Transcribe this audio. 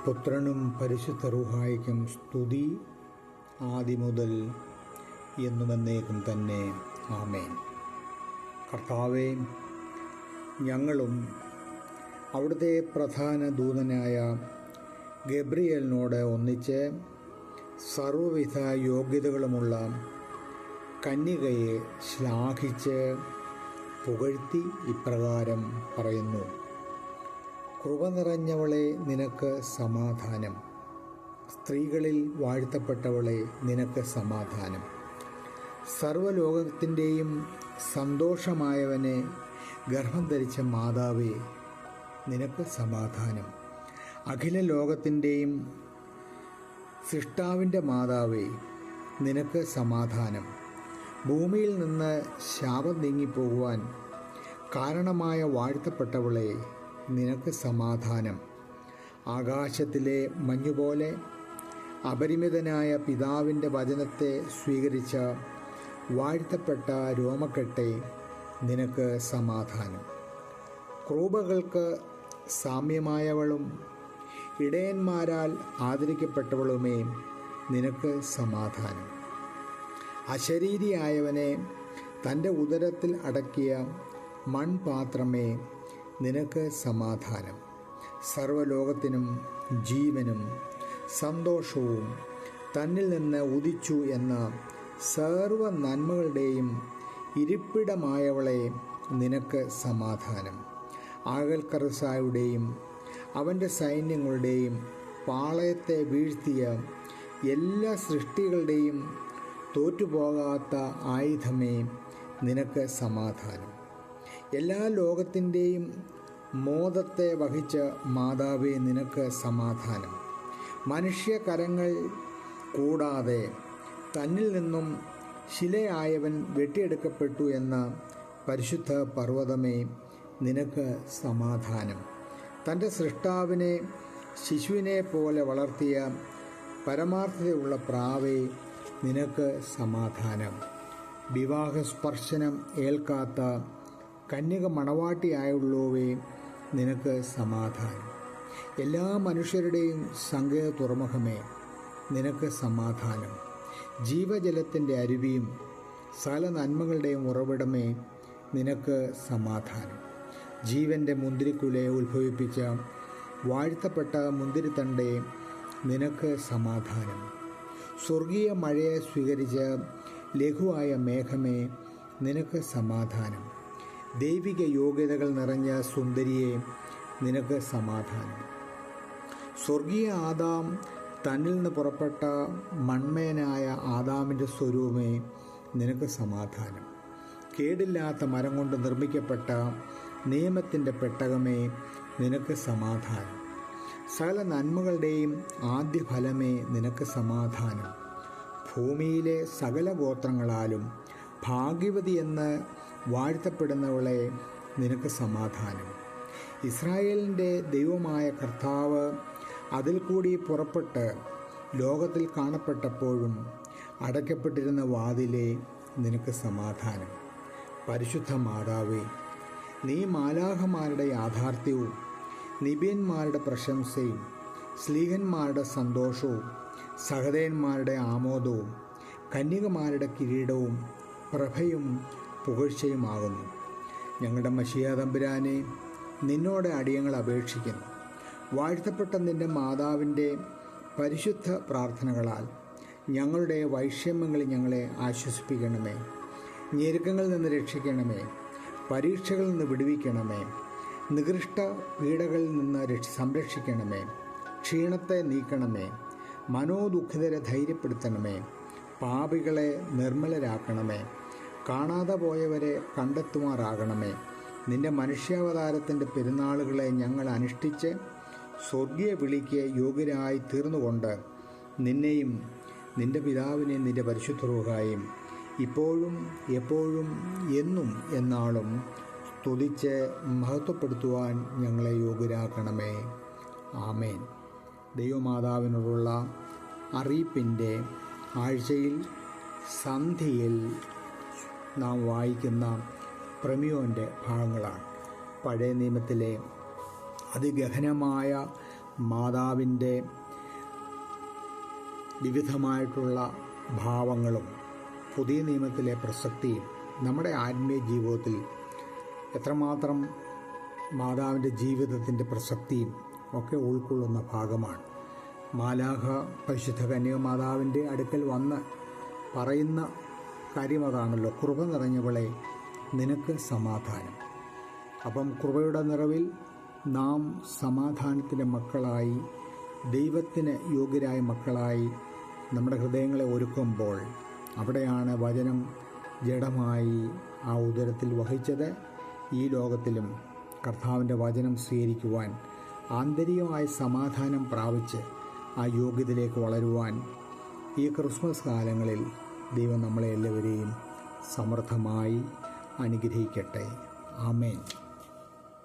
പുത്രനും പരിശുദ്ധ റൂഹായിക്കും സ്തുതി, ആദിമുതൽ എന്നുമെന്നേക്കും തന്നെ. ആമേൻ. കർത്താവേ, ഞങ്ങളും അവിടുത്തെ പ്രധാന ദൂതനായ ഗബ്രിയേലിനോട് ഒന്നിച്ച് സർവ്വവിധ യോഗ്യതകളുമുള്ള കന്യകയെ ശ്ലാഘിച്ച് പുകഴ്ത്തി ഇപ്രകാരം പറയുന്നു: കൃപ നിറഞ്ഞവളെ, നിനക്ക് സമാധാനം. സ്ത്രീകളിൽ വാഴ്ത്തപ്പെട്ടവളെ, നിനക്ക് സമാധാനം. സർവ്വലോകത്തിൻ്റെയും സന്തോഷമായവനെ, ഗർഭം ധരിച്ച മാതാവേ, നിനക്ക് സമാധാനം. അഖില ലോകത്തിൻ്റെയും സൃഷ്ടാവിൻ്റെ മാതാവേ, നിനക്ക് സമാധാനം. ഭൂമിയിൽ നിന്ന് ശാപം നീങ്ങിപ്പോകുവാൻ കാരണമായ വാഴ്ത്തപ്പെട്ടവളെ, നിനക്ക് സമാധാനം. ആകാശത്തിലെ മഞ്ഞുപോലെ അപരിമിതനായ പിതാവിൻ്റെ വചനത്തെ സ്വീകരിച്ച വാഴ്ത്തപ്പെട്ട രോമക്കെട്ടെ, നിനക്ക് സമാധാനം. ക്രൂബകൾക്ക് സാമ്യമായവളും ഇടയന്മാരാൽ ആദരിക്കപ്പെട്ടവളുമേ, നിനക്ക് സമാധാനം. അശരീരിയായവനെ തൻ്റെ ഉദരത്തിൽ അടക്കിയ മൺപാത്രമേ, നിനക്ക് സമാധാനം. സർവ്വലോകത്തിനും ജീവനും സന്തോഷവും തന്നിൽ നിന്ന് ഉദിച്ചു എന്ന സർവ്വ നന്മകളുടെയും ഇരിപ്പിടമായവളെ, നിനക്ക് സമാധാനം. ആകൽക്കറുസായുടെയും അവൻ്റെ സൈന്യങ്ങളുടെയും പാളയത്തെ വീഴ്ത്തിയ എല്ലാ സൃഷ്ടികളുടെയും തോറ്റുപോകാത്ത ആയുധമേ, നിനക്ക് സമാധാനം. എല്ലാ ലോകത്തിൻ്റെയും മോദത്തെ വഹിച്ച മാതാവേ, നിനക്ക് സമാധാനം. മനുഷ്യകരങ്ങൾ കൂടാതെ തന്നിൽ നിന്നും ശിലയായവൻ വെട്ടിയെടുക്കപ്പെട്ടു എന്ന പരിശുദ്ധ പർവ്വതമേ, നിനക്ക് സമാധാനം. തൻ്റെ സൃഷ്ടാവിനെ ശിശുവിനെ പോലെ വളർത്തിയ പരമാർത്ഥതയുള്ള പ്രാവേ, നിനക്ക് സമാധാനം. വിവാഹസ്പർശനം ഏൽക്കാത്ത കന്യക മണവാട്ടിയായുള്ളവേ, നിനക്ക് സമാധാനം. എല്ലാ മനുഷ്യരുടെയും സങ്കേത തുറമുഖമേ, നിനക്ക് സമാധാനം. ജീവജലത്തിൻ്റെ അരുവിയും സകല നന്മകളുടെയും ഉറവിടമേ, നിനക്ക് സമാധാനം. ജീവൻ്റെ മുന്തിരിക്കുലയെ ഉത്ഭവിപ്പിച്ച വാഴ്ത്തപ്പെട്ട മുന്തിരിത്തണ്ടേ, നിനക്ക് സമാധാനം. സ്വർഗീയ മഴയെ സ്വീകരിച്ച ലഘുവായ മേഘമേ, നിനക്ക് സമാധാനം. ദൈവിക യോഗ്യതകൾ നിറഞ്ഞ സുന്ദരിയെ, നിനക്ക് സമാധാനം. സ്വർഗീയ ആദാം തന്നിൽ നിന്ന് പുറപ്പെട്ട മൺമയനായ ആദാമിൻ്റെ സ്വരൂപമേ, നിനക്ക് സമാധാനം. കേടില്ലാത്ത മരം കൊണ്ട് നിർമ്മിക്കപ്പെട്ട നിയമത്തിൻ്റെ പെട്ടകമേ, നിനക്ക് സമാധാനം. സകല നന്മകളുടെയും ആദ്യ ഫലമേ, നിനക്ക് സമാധാനം. ഭൂമിയിലെ സകല ഗോത്രങ്ങളാലും ഭാഗ്യവതി എന്ന് വാഴ്ത്തപ്പെടുന്നവളെ, നിനക്ക് സമാധാനം. ഇസ്രായേലിൻ്റെ ദൈവമായ കർത്താവ് അതിൽ കൂടി പുറപ്പെട്ട് ലോകത്തിൽ കാണപ്പെട്ടപ്പോഴും അടയ്ക്കപ്പെട്ടിരുന്ന വാതിലെ, നിനക്ക് സമാധാനം. പരിശുദ്ധ മാതാവേ, നീ മാലാഖമാരുടെ യാഥാർത്ഥ്യവും നിബിയന്മാരുടെ പ്രശംസയും സ്ലീഹന്മാരുടെ സന്തോഷവും സഹതയന്മാരുടെ ആമോദവും കന്യകമാരുടെ കിരീടവും പ്രഭയും പുകഴ്ചയുമാകുന്നു. ഞങ്ങളുടെ മശിഹാ തമ്പുരാനെ, നിന്നോട് അടിയങ്ങൾ അപേക്ഷിക്കുന്നു. വാഴ്ത്തപ്പെട്ട നിൻ്റെ മാതാവിൻ്റെ പരിശുദ്ധ പ്രാർത്ഥനകളാൽ ഞങ്ങളുടെ വൈഷമ്യങ്ങളിൽ ഞങ്ങളെ ആശ്വസിപ്പിക്കണമേ. ഞെരുക്കങ്ങളിൽ നിന്ന് രക്ഷിക്കണമേ. പരീക്ഷകളിൽ നിന്ന് വിടുവിക്കണമേ. നികൃഷ്ട പീഡകളിൽ നിന്ന് സംരക്ഷിക്കണമേ. ക്ഷീണത്തെ നീക്കണമേ. മനോദുഃഖിതരെ ധൈര്യപ്പെടുത്തണമേ. പാപികളെ നിർമ്മലരാക്കണമേ. കാണാതെ പോയവരെ കണ്ടെത്തുമാറാകണമേ. നിന്റെ മനുഷ്യാവതാരത്തിൻ്റെ പെരുന്നാളുകളെ ഞങ്ങൾ അനുഷ്ഠിച്ച് സ്വർഗീയ വിളിക്ക് യോഗ്യരായി തീർന്നുകൊണ്ട് നിന്നെയും നിന്റെ പിതാവിനെയും നിന്റെ പരിശുദ്ധ റൂഹായും ഇപ്പോഴും എപ്പോഴും എന്നും എന്നാളും സ്തുതിച്ച് മഹത്വപ്പെടുത്തുവാൻ ഞങ്ങളെ യോഗ്യരാക്കണമേ. ആമേൻ. ദൈവമാതാവിനോടുള്ള അറിയിപ്പിൻ്റെ ആഴ്ചയിൽ സന്ധ്യയിൽ നാം വായിക്കുന്ന പ്രമിയോൻ്റെ ഭാഗങ്ങളാണ്. പഴയ നിയമത്തിലെ അതിഗഹനമായ മാതാവിൻ്റെ വിവിധമായിട്ടുള്ള ഭാവങ്ങളും പുതിയ നിയമത്തിലെ പ്രസക്തിയും നമ്മുടെ ആത്മീയ ജീവിതത്തിൽ എത്രമാത്രം മാതാവിൻ്റെ ജീവിതത്തിൻ്റെ പ്രസക്തിയും ഒക്കെ ഉൾക്കൊള്ളുന്ന ഭാഗമാണ്. മാലാഖ പരിശുദ്ധ കന്യകമാതാവിൻ്റെ അടുക്കൽ വന്ന് പറയുന്ന കാര്യം അതാണല്ലോ, കൃപ നിറഞ്ഞവളെ നിനക്ക് സമാധാനം. അപ്പം കൃപയുടെ നിറവിൽ നാം സമാധാനത്തിൻ്റെ മക്കളായി, ദൈവത്തിന് യോഗ്യരായ മക്കളായി നമ്മുടെ ഹൃദയങ്ങളെ ഒരുക്കുമ്പോൾ അവിടെയാണ് വചനം ജഡമായി ആ ഉദരത്തിൽ വഹിച്ചത്. ഈ ലോകത്തിലും കർത്താവിൻ്റെ വചനം സ്വീകരിക്കുവാൻ, ആന്തരികമായ സമാധാനം പ്രാപിച്ച് ആ യോഗ്യതയിലേക്ക് വളരുവാൻ ഈ ക്രിസ്മസ് കാലങ്ങളിൽ ദൈവം നമ്മളെ എല്ലാവരെയും സമൃദ്ധമായി അനുഗ്രഹിക്കട്ടെ. ആമേൻ.